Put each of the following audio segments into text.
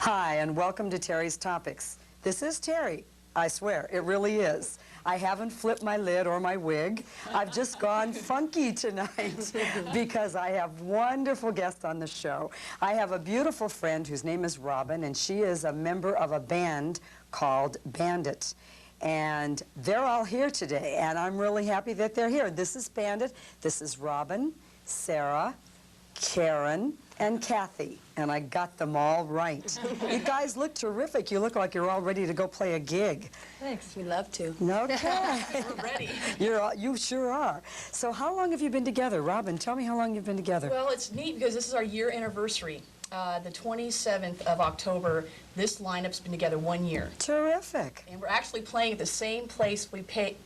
Hi, and welcome to Terry's Topics. This is Terry. I swear, it really is. I haven't flipped my lid or my wig. I've just gone funky tonight because I have wonderful guests on the show. I have a beautiful friend whose name is Robin, and she is a member of a band called Bandit. And they're all here today, and I'm really happy that they're here. This is Bandit. This is Robin, Sara, Karen, and Cathy, and I got them all right. You guys look terrific. You look like you're all ready to go play a gig. Thanks. We love to. Okay. We're ready. You sure are. So how long have you been together? Robin, tell me how long you've been together. Well, it's neat because this is our year anniversary. The 27th of October, this lineup's been together 1 year. Terrific. And we're actually playing at the same place we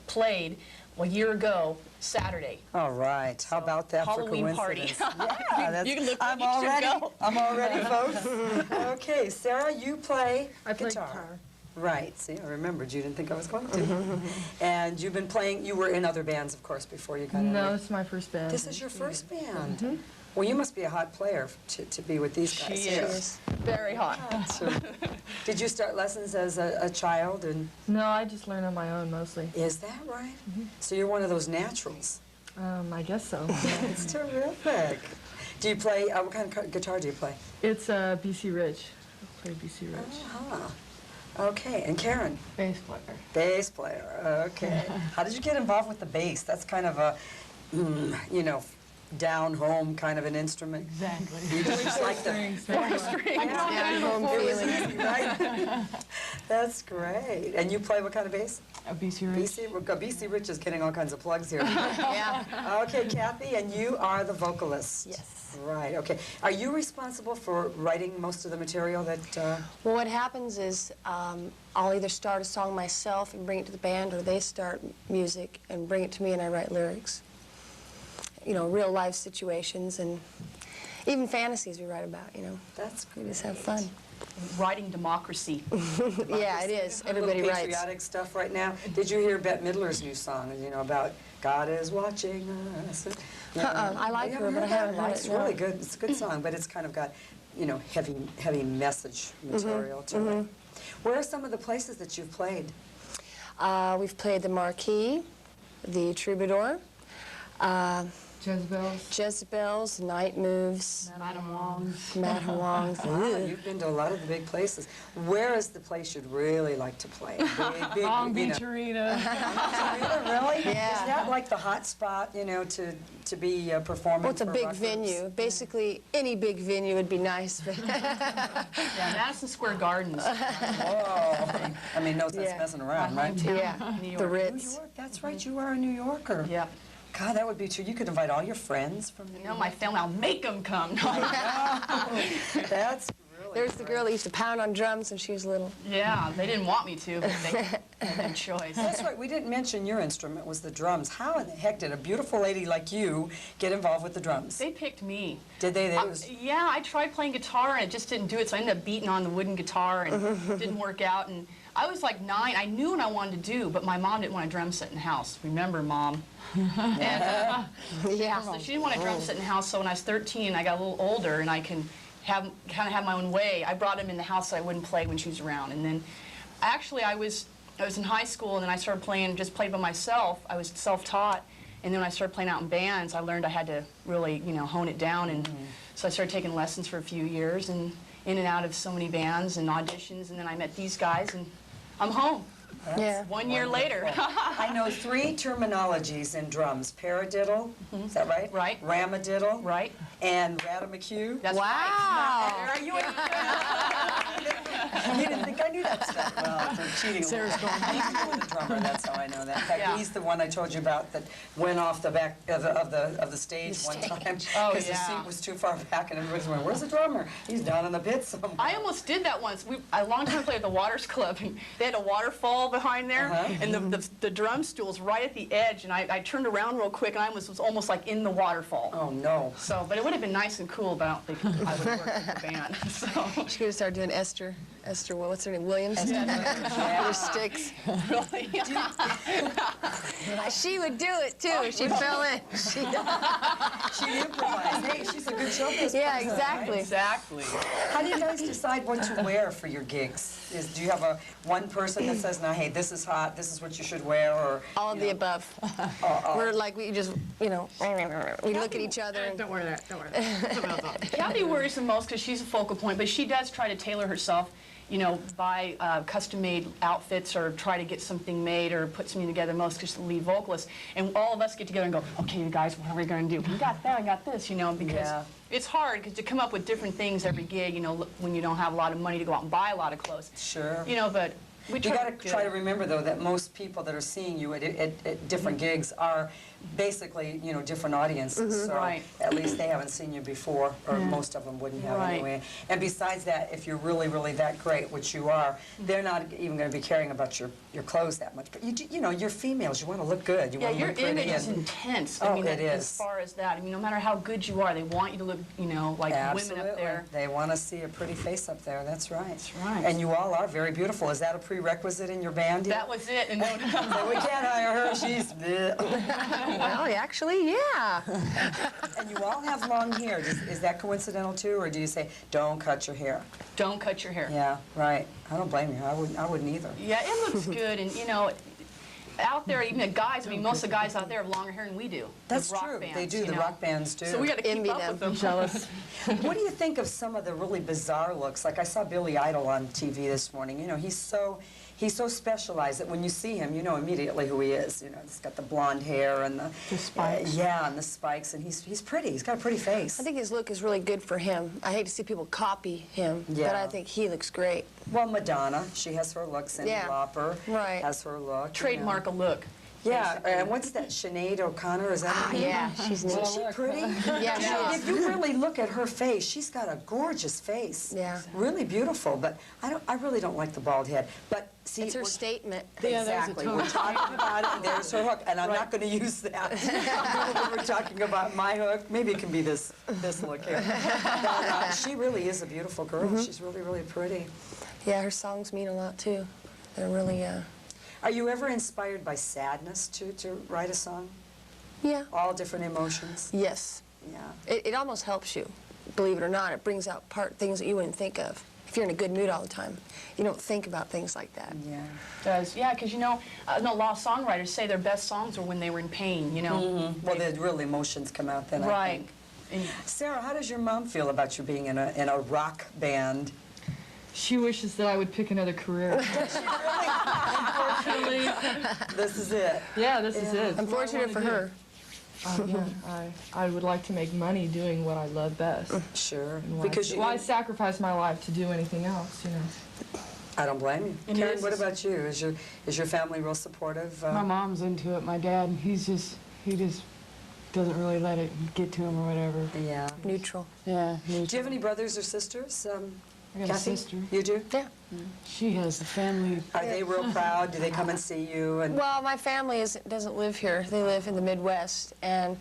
played a year ago, Saturday. All right. How about that Halloween for coincidence? party. Yeah, that's, You can look I'm you all should ready. go. I'm all ready, folks. Okay, Sara, you play I play guitar. guitar. Right. See, I remembered. You didn't think I was going to. And you've been playing, you were in other bands, of course, before you got in. No, it's my first band. This is your first band. Well, you must be a hot player to be with these guys. She is. Very hot. So, did you start lessons as a child? And No, I just learn on my own mostly. is that right? So you're one of those naturals. I guess so. It's terrific. Do you play, what kind of guitar do you play? It's BC Rich. I play BC Rich. Uh-huh. Okay, and Karen? Bass player. Bass player, okay. How did you get involved with the bass? That's kind of a, you know, down home kind of an instrument. Exactly. You just like the Yeah, home it was feeling. easy, right? That's great. And you play what kind of bass? A BC Rich. BC Rich is getting all kinds of plugs here. Yeah. Okay, Cathy, and you are the vocalist. Yes. Right, okay. Are you responsible for writing most of the material that... Well, what happens is I'll either start a song myself and bring it to the band, or they start music and bring it to me and I write lyrics. You know, real life situations and even fantasies we write about, you know. That's We great. just have fun. Writing democracy. Yeah, it is. A little Everybody writes. patriotic stuff right now. Did you hear Bette Midler's new song, you know, about God is watching us? I like her, but I haven't heard It's it, really no. good. It's a good song, but it's kind of got, you know, heavy message material to it. Where are some of the places that you've played? We've played the Marquee, the Troubadour, Jezebel's, Night Moves, Madam Wong's. Madam Wong's. Wow, you've been to a lot of the big places. Where is the place you'd really like to play? Big, Long you know. Beach Arena. Really? Yeah. Is that like the hot spot, you know, to be performing? Well, it's a for big rock groups? venue. Basically, any big venue would be nice. But Yeah, Madison Square Gardens. Whoa. I mean, no sense Yeah. messing around, right? yeah, New the York. New Ritz. York, that's right, you are a New Yorker. Yeah. God, that would be true. You could invite all your friends from You know, my family, I'll make them come. That's really There's the girl that used to pound on drums when she was little. Yeah, they didn't want me to, but they had no choice. That's right. We didn't mention your instrument was the drums. How in the heck did a beautiful lady like you get involved with the drums? They picked me. Did they? It was, Yeah, I tried playing guitar and it just didn't do it, so I ended up beating on the wooden guitar and it didn't work out. And I was like 9. I knew what I wanted to do, but my mom didn't want a drum set in the house. Remember, Mom? And, Yeah. so she didn't want a drum set in the house, so when I was 13, I got a little older and I can kind of have my own way. I brought him in the house so I wouldn't play when she was around. And then, actually, I was in high school and then I started playing, just played by myself. I was self-taught. And then when I started playing out in bands, I learned I had to really, you know, hone it down. And so I started taking lessons for a few years and in and out of so many bands and auditions. And then I met these guys and I'm home. Yeah. 1 year later. I know 3 terminologies in drums. Paradiddle, is that right? Right. Ramadiddle. Right? And Radamacue. That's Wow. right. Are you You didn't think I knew that stuff. Well, it's cheating. Sarah's going, He's the drummer, that's how I know that. In fact, Yeah. he's the one I told you about that went off the back of the stage one time Oh, because the yeah. seat was too far back and everybody's going, where's the drummer? He's down in the pit somewhere. I almost did that once. A long time I played at the Waters Club, and they had a waterfall behind there, and the drum stool's right at the edge, and I turned around real quick, and I was almost like in the waterfall. Oh, no. So, but it would have been nice and cool, but I don't think I would have worked with the band. So, She could have started doing Esther. Esther, what's her name? Williams? Her sticks. Really? She would do it too if she fell in. She'd improvise. Hey, she's a good showbiz Yeah, person, exactly. right? Exactly. How do you guys decide what to wear for your gigs? Do you have one person that says, "No, hey, this is hot. This is what you should wear," or All of the above. We're like, we just, we look at each other. And, Don't wear that. Don't wear that. Cathy worries the most because she's a focal point, but she does try to tailor herself, buy custom-made outfits or try to get something made or put something together, most because she's the lead vocalist. And all of us get together and go, okay, you guys, what are we going to do? We got that, I got this, because Yeah. it's hard to come up with different things every gig, when you don't have a lot of money to go out and buy a lot of clothes. Sure. But we You got to do try to it. remember, though, that most people that are seeing you at different gigs are basically, different audiences. So Right. at least they haven't seen you before, or most of them wouldn't have Right. anyway. And besides that, if you're really, really that great, which you are, they're not even going to be caring about your clothes that much. But you're females. You want to look good. You Yeah, want to your look pretty. image is and- intense. Oh, it As is. far as that, no matter how good you are, they want you to look, like Absolutely. women up there. They want to see a pretty face up there. That's right. That's right. And you all are very beautiful. Is that a prerequisite in your band? That was it. And no, So we can't hire her. She's. well, actually, yeah. And you all have long hair. Is that coincidental too, or do you say don't cut your hair? don't cut your hair. Yeah, right. I don't blame you. I wouldn't either. Yeah, it looks good, and out there, even the guys. Most of the guys out there have longer hair than we do. That's the rock true. Bands, They do. The rock bands do. So we got to keep Envy up them. with them. Jealous. What do you think of some of the really bizarre looks? Like I saw Billy Idol on TV this morning. He's so specialized that when you see him, you know immediately who he is. He's got the blonde hair and the spikes. yeah, and the spikes, and he's pretty. He's got a pretty face. I think his look is really good for him. I hate to see people copy him, but Yeah. I think he looks great. Well, Madonna, she has her look. Cyndi Yeah. Lauper Right. has her look. Trademark a look. Yeah, and what's that? Sinead O'Connor, is that her name? Yeah, she's neat. Is she pretty? Yeah, she is. If you really look at her face, she's got a gorgeous face. Yeah. Really beautiful, but I really don't like the bald head. But see, It's her we're- statement. Exactly. We're talking about it, and there's her hook, and I'm not going to use that. We're talking about my hook. Maybe it can be this look here. But she really is a beautiful girl. She's really, really pretty. Yeah, her songs mean a lot too. They're really, Are you ever inspired by sadness to write a song? yeah. All different emotions? Yes. Yeah. It almost helps you, believe it or not. It brings out things that you wouldn't think of. If you're in a good mood all the time, you don't think about things like that. Yeah. Does because a lot of songwriters say their best songs were when they were in pain. Well, the real emotions come out then, I Right. think. And Sarah, how does your mom feel about you being in a rock band? She wishes that I would pick another career. Unfortunately. This is it. Yeah, this is it. Unfortunate for her. I would like to make money doing what I love best. Sure. And why- Because why sacrifice my life to do anything else, I don't blame you. And Karen, yours what is- about you? Is your family real supportive? My mom's into it. My dad, he just doesn't really let it get to him or whatever. Yeah. Neutral. Yeah, Do you have any brothers or sisters? I got a Cathy? sister. You do? Yeah. She has a family. Are they real proud? Do they come and see you? And Well, my family doesn't live here. They live in the Midwest, and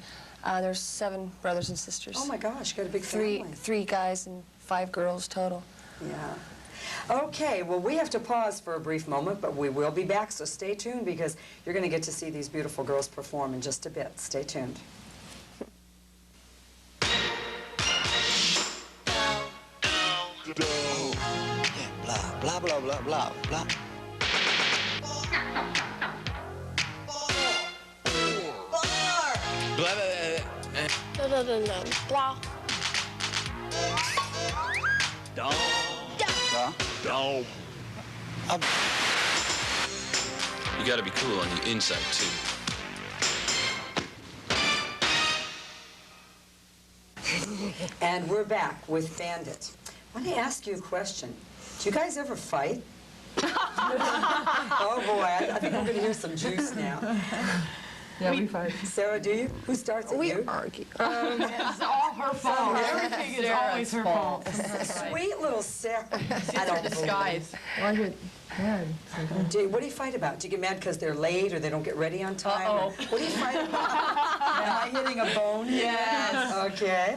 there's 7 brothers and sisters. oh my gosh, you got a big Three family. guys and 5 girls total. Yeah. Okay, well, we have to pause for a brief moment, but we will be back, so stay tuned because you're going to get to see these beautiful girls perform in just a bit. Stay tuned. Blah, blah, blah, blah, blah. Blah, blah, blah, blah. Dom. You gotta be cool on the inside, too. And we're back with Bandit. I want to ask you a question. Do you guys ever fight? Oh boy, I think we're going to hear some juice now. Yeah, we fight. Sarah, do you? Who starts at We you? argue. It's all her fault. Everything is always her fault. Sweet little Sarah. I don't believe it. disguise. Well, I get mad. What do you fight about? Do you get mad because they're late or they don't get ready on time? Uh-oh. Or what do you fight about? Am I hitting a bone? Yes. Okay.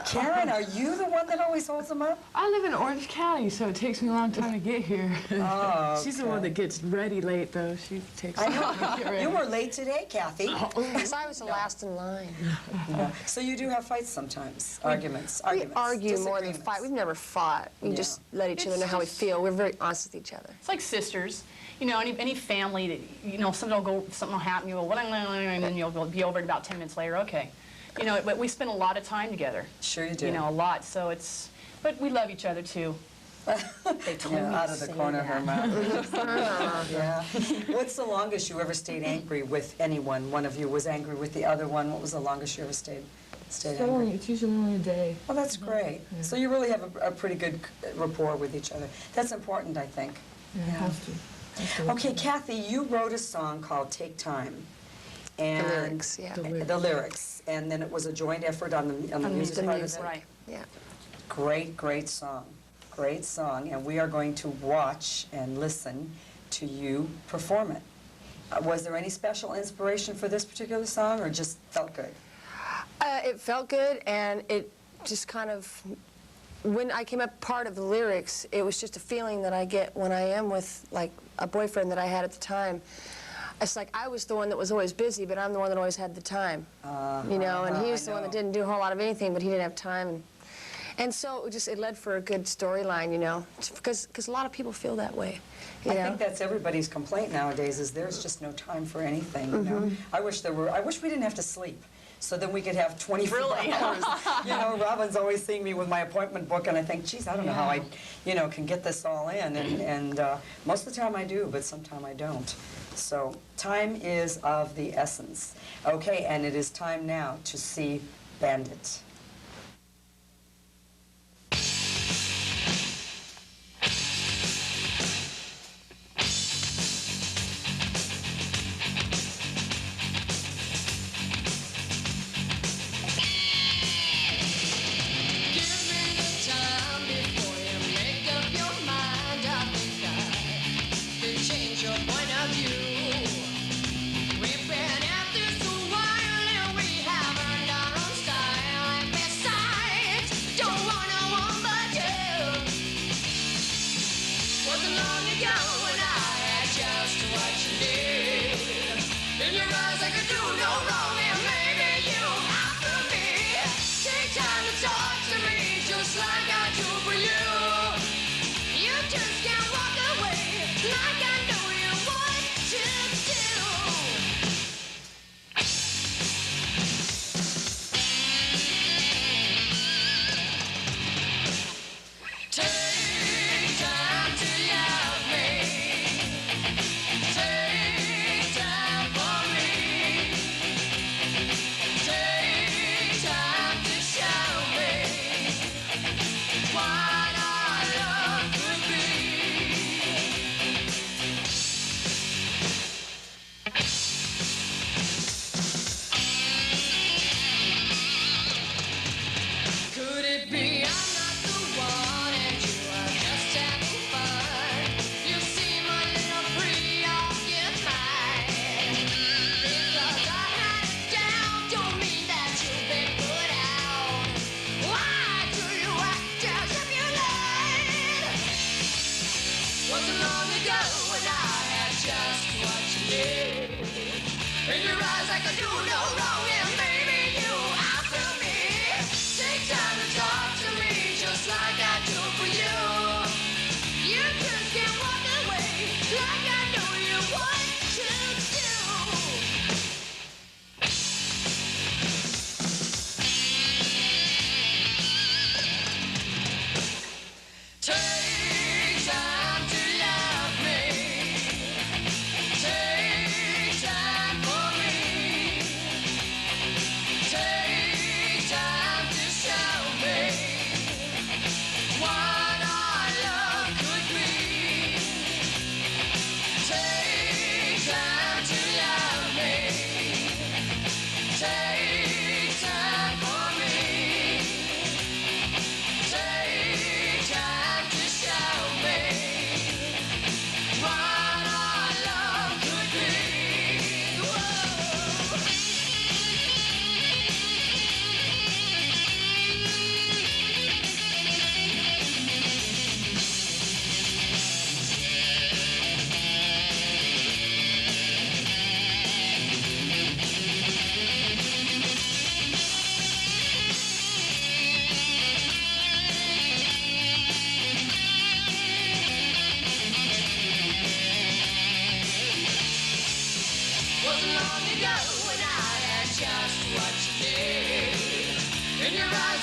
Karen, are you the one that always holds them up? I live in Orange County, so it takes me a long time to get here. Oh, She's the one that gets ready late, though. She takes time to get ready. You were late today, Kathy. Because I was the last in line. Yeah. So you do have fights sometimes, arguments. We argue more than fight. We've never fought. We just let each other know how we feel. We're very honest with each other. It's like sisters. You know, any family that, you know, something will happen, you go, what, and then you'll be over it about 10 minutes later, okay. You know, but we spend a lot of time together. Sure you do. You know, a lot, so it's, but we love each other too. They told me out of the corner of her mouth. Yeah. What's the longest you ever stayed angry with anyone? One of you was angry with the other one. What was the longest you ever stayed angry? It's usually only a day. Well, that's great. Yeah. So you really have a pretty good rapport with each other. That's important, I think. Yeah, it has to. Okay, Kathy, you wrote a song called Take Time. And The lyrics, yeah. The lyrics. And then it was a joint effort on the music part of it. Right. Yeah. Great song. Great song. And we are going to watch and listen to you perform it. Was there any special inspiration for this particular song, or just felt good? It felt good, and it just kind of, when I came up part of the lyrics, it was just a feeling that I get when I am with, like, a boyfriend that I had at the time. It's like I was the one that was always busy, but I'm the one that always had the time. You know, and he was the one that didn't do a whole lot of anything, but he didn't have time. And so it led for a good storyline, you know, because a lot of people feel that way. I think that's everybody's complaint nowadays, is there's just no time for anything, you know. I wish we didn't have to sleep, so then we could have 24 hours. You know, Robin's always seeing me with my appointment book, and I think, geez, I don't know how I, you know, can get this all in. And most of the time I do, but sometimes I don't. So time is of the essence. Okay, and it is time now to see Bandit.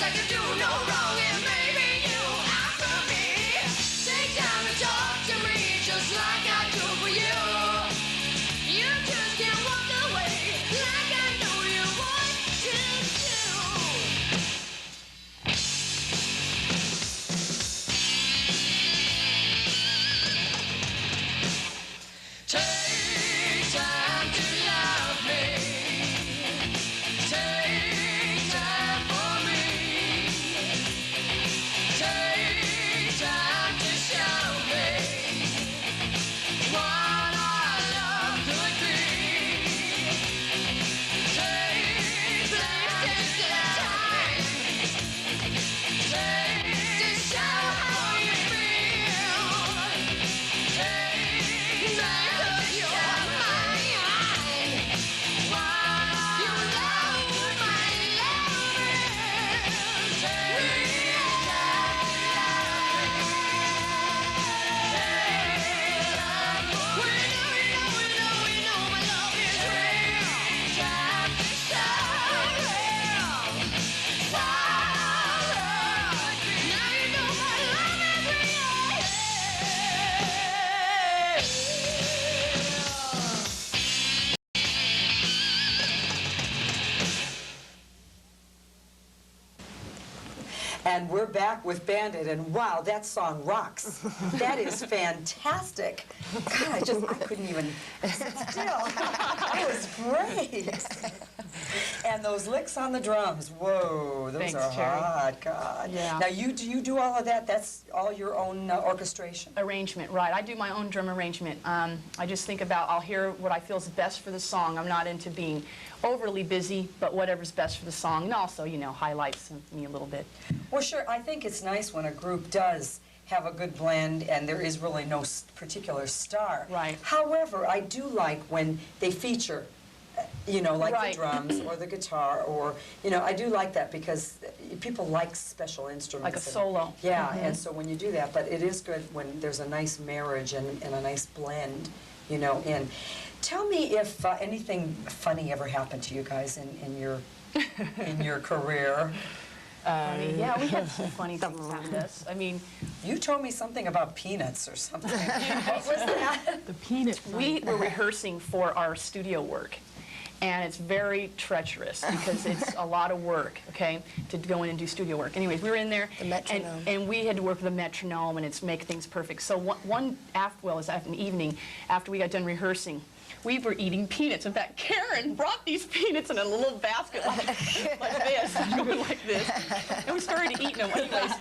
I can do no wrong, and maybe you after me. Take time to talk to me, just like I do for you. You just can't walk away, like I know you want to do. Take time to love me. Take time for me. Take time to show me what our love could be. Take time to show how you feel. Take make up your mind. What you love, my love is. Take time we know my love is real. Time to show real. Now you know my love is real. And we're back with Bandit, and wow, that song rocks. That is fantastic. God, I couldn't even sit still. It was great. And those licks on the drums, whoa, those Thanks, are Terry. hot, God. Yeah. Now, do you do all of that? That's all your own orchestration? Arrangement, right. I do my own drum arrangement. I just think about, I'll hear what I feel is best for the song. I'm not into being overly busy, but whatever's best for the song. And also, you know, highlights me a little bit. Well, sure, I think it's nice when a group does have a good blend and there is really no particular star. Right. However, I do like when they feature, you know, like Right. the drums or the guitar, or, you know, I do like that because people like special instruments. Like a and- solo. Yeah, and so when you do that, but it is good when there's a nice marriage and a nice blend, you know, and tell me if anything funny ever happened to you guys in your career. Yeah, we had some funny things happen to us. I mean, You told me something about peanuts or something. What was that? The peanut. we were rehearsing for our studio work, and it's very treacherous because it's a lot of work, okay, to go in and do studio work. Anyways, we were in there, The metronome. and we had to work with the metronome, and it's make things perfect. So it was an evening after we got done rehearsing, we were eating peanuts. In fact, Karen brought these peanuts in a little basket like this, going like this, and we started eating them. Anyways,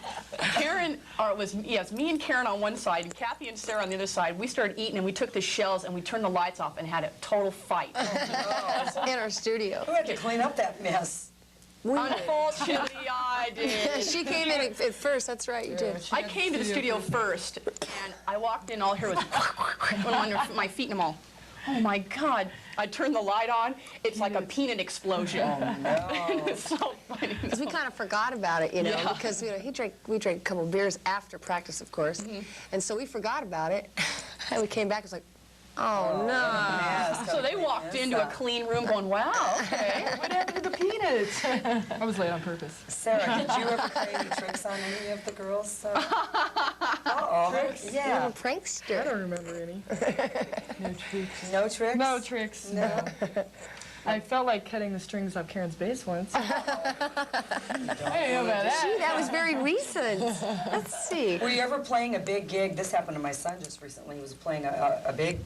it was me and Karen on one side, and Cathy and Sara on the other side. We started eating, and we took the shells, and we turned the lights off, and had a total fight. In our studio. Who had to clean up that mess? Unfortunately, I did. She came in at first, that's right, you did. I came to the studio first, and I walked in, all I heard was went under my feet, and I'm all, oh my God. I turned the light on, it's like a peanut explosion. Oh, no. It's so funny. Because we kind of forgot about it, you know, Yeah. because you know, we drank a couple of beers after practice, of course, and so we forgot about it. And we came back, it's like, oh no. Yes, So they gotta walked clean into this a up. clean room going, wow, okay. What happened to the peanuts? I was late on purpose. Sarah, did you ever play any tricks on any of the girls? Uh-oh. Tricks? Yeah. Little prankster. I don't remember any. No tricks. No tricks? No tricks. No. I felt like cutting the strings off Karen's bass once. I don't know about that. Gee, that was very recent. Let's see. Were you ever playing a big gig? This happened to my son just recently. He was playing a big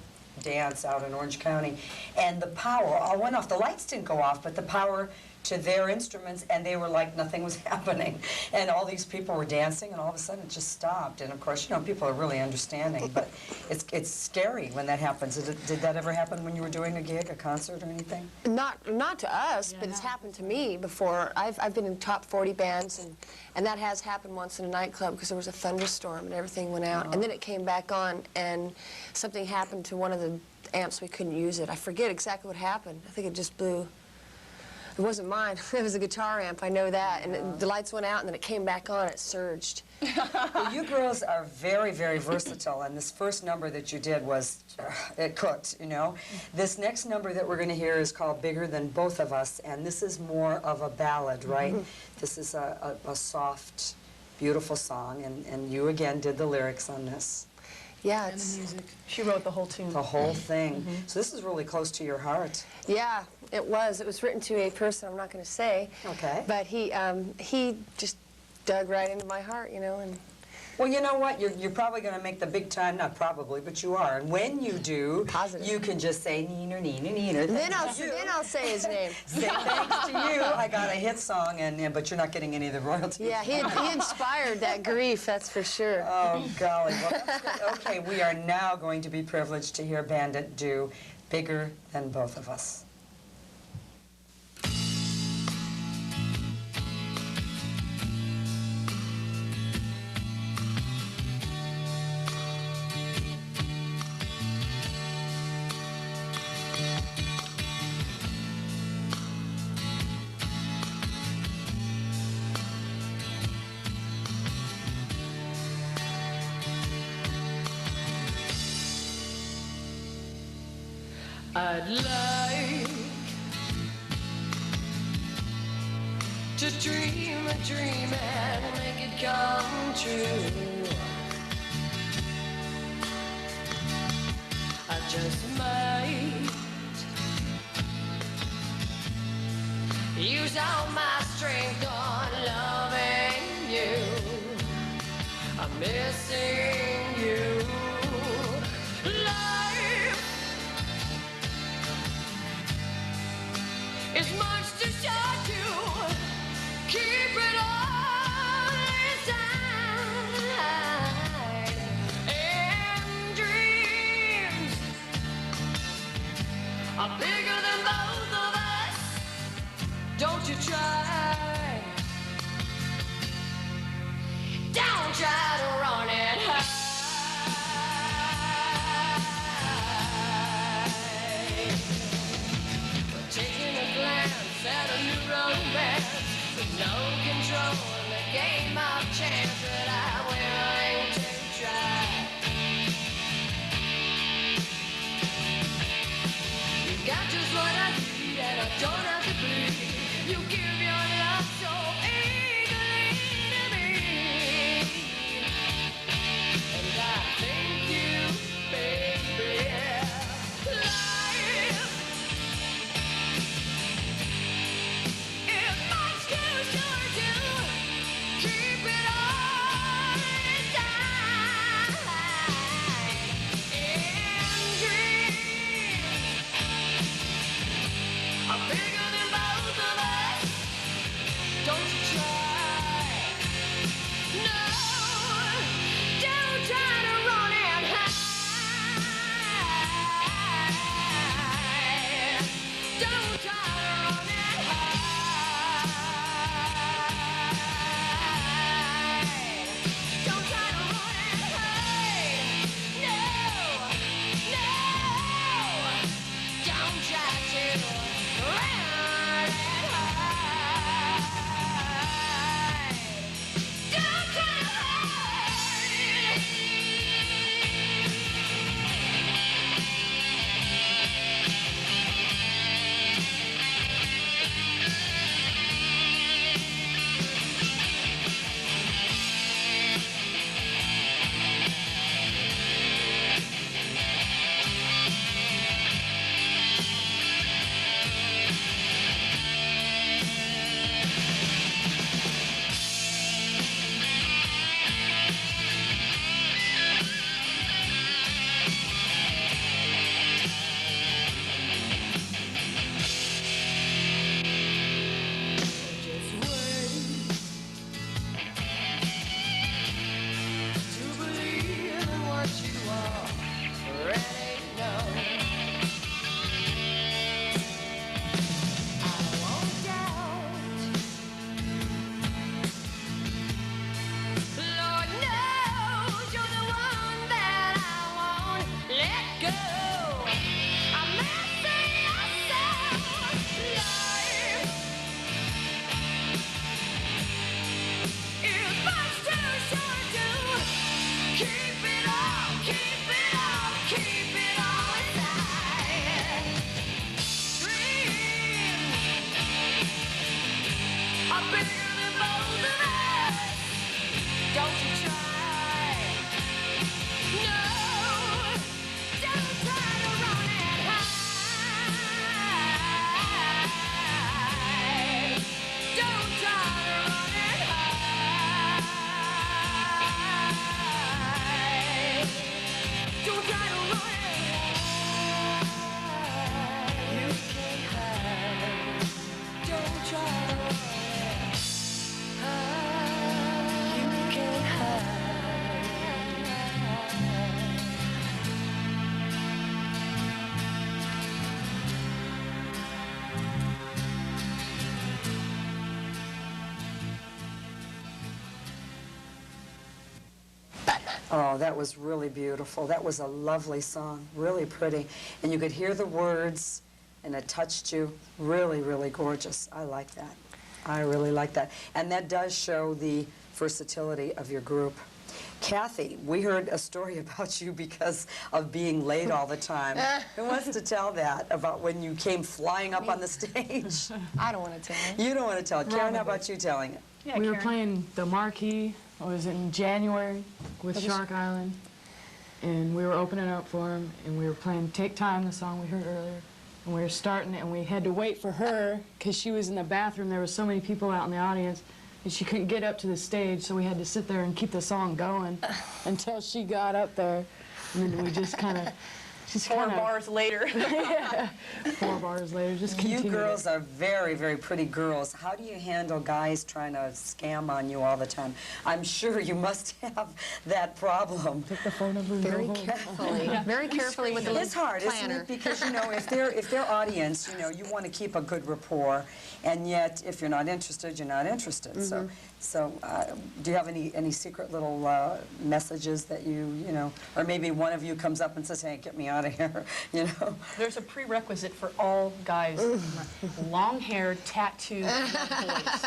dance out in Orange County, and the power all went off. The lights didn't go off, but the power to their instruments, and they were like nothing was happening. And all these people were dancing, and all of a sudden it just stopped. And of course, you know, people are really understanding, but it's scary when that happens. Did that ever happen when you were doing a gig, a concert, or anything? Not to us, but it's happened to me before. I've been in top 40 bands, and that has happened once in a nightclub because there was a thunderstorm and everything went out, and then it came back on, and something happened to one of the amps. We couldn't use it. I forget exactly what happened. I think it just blew. It wasn't mine. It was a guitar amp, I know that. And the lights went out, and then it came back on, it surged. Well, you girls are very, very versatile, and this first number that you did was, it cooked, you know. This next number that we're going to hear is called Bigger Than Both of Us, and this is more of a ballad, right? This is a soft, beautiful song, and you again did the lyrics on this. Yeah, And the music. She wrote the whole tune. The whole thing. So this is really close to your heart. Yeah, it was. It was written to a person I'm not going to say. Okay. But he just dug right into my heart, you know. And Well, you know what? You're probably going to make the big time, not probably, but you are. And when you do, Positive. you can just say, Neener, Neener, Neener. then I'll say his name. Say thanks to you, I got a hit song, but you're not getting any of the royalties. Yeah, he inspired that grief, that's for sure. Oh, golly. Well, that's good. Okay, we are now going to be privileged to hear Bandit do Bigger Than Both of Us. I'd like to dream a dream and make it come true. I just might use all my strength on loving you. I'm missing you. Life is much too short to keep it all inside. And dreams are bigger than both of us. Don't you try. Don't try to run and hide. Taking a glance at a new romance with no control in the game of chance that I'm willing to try. You got just what I need and I don't have to bleed. You give your love so eagerly to me, and I thank you, baby. Life is much too short to keep it all inside. And dreams are bigger than both of us. Oh, that was really beautiful. That was a lovely song, really pretty. And you could hear the words, and it touched you. Really, really gorgeous. I like that. I really like that. And that does show the versatility of your group. Cathy, we heard a story about you because of being late all the time. Who wants to tell that, about when you came flying up on the stage? I don't want to tell it. You don't want to tell it. Karen, how about you telling it? Yeah, We were Karen. playing the Marquee. It was in January with Shark Island, and we were opening up for him, and we were playing Take Time, the song we heard earlier, and we were starting it, and we had to wait for her because she was in the bathroom. There were so many people out in the audience, and she couldn't get up to the stage, so we had to sit there and keep the song going until she got up there, and then we just kind of... Four bars later. Yeah, 4 bars later, just continued. You girls are very, very pretty girls. How do you handle guys trying to scam on you all the time? I'm sure you must have that problem. Take the phone number and Very go home. carefully, very carefully with the It's hard, isn't planner. it? Because, you know, if they're audience, you know, you want to keep a good rapport, and yet, if you're not interested, you're not interested. So, do you have any secret little messages that you know, or maybe one of you comes up and says, hey, get me out of here, you know? There's a prerequisite for all guys. Long hair, tattoos, boys.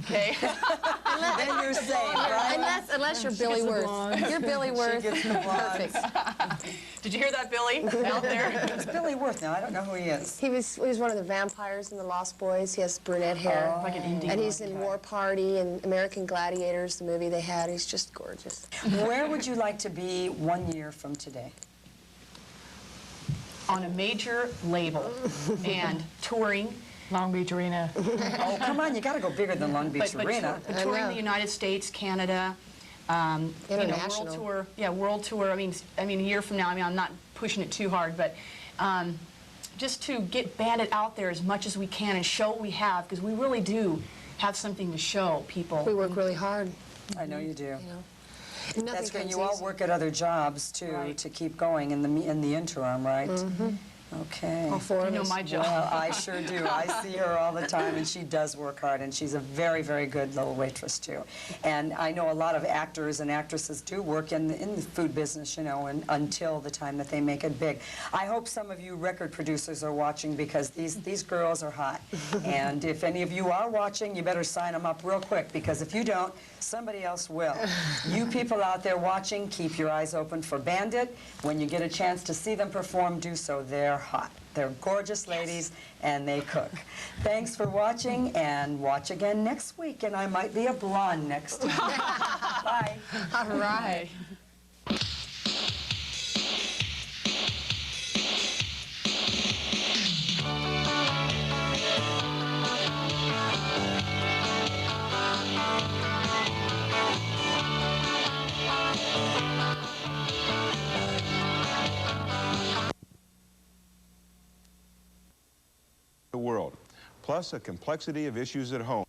Okay? Then you're safe, right? Unless you're Billy Worth. You're Billy Worth. Gets the blondes. Perfect. Did you hear that, Billy? Out there? It's Billy Worth now. I don't know who he is. He was one of the vampires in the Lost Boys. He has brunette hair. Like an Indian. And he's in War Party and American Gladiators, the movie they had. He's just gorgeous. Where would you like to be 1 year from today? On a major label and touring. Long Beach Arena. Oh, come on, you got to go bigger than Long Beach Arena. Touring the United States, Canada, you know, International. world tour. Yeah, world tour. I mean, a year from now. I mean, I'm not pushing it too hard, but just to get Bandit out there as much as we can and show what we have, because we really do have something to show people. We work really hard, I know you do. you know. And nothing That's great. comes You all easy. work at other jobs too, Right. to keep going in the interim, right? Okay. All four You of know us. my job. Well, I sure do. I see her all the time, and she does work hard, and she's a very, very good little waitress, too. And I know a lot of actors and actresses do work in the food business, you know, until the time that they make it big. I hope some of you record producers are watching, because these girls are hot. And if any of you are watching, you better sign them up real quick, because if you don't, somebody else will. You people out there watching, keep your eyes open for Bandit. When you get a chance to see them perform, do so. They're hot. They're gorgeous ladies, and they cook. Thanks for watching, and watch again next week, and I might be a blonde next time. Bye. All right. The world, plus a complexity of issues at home.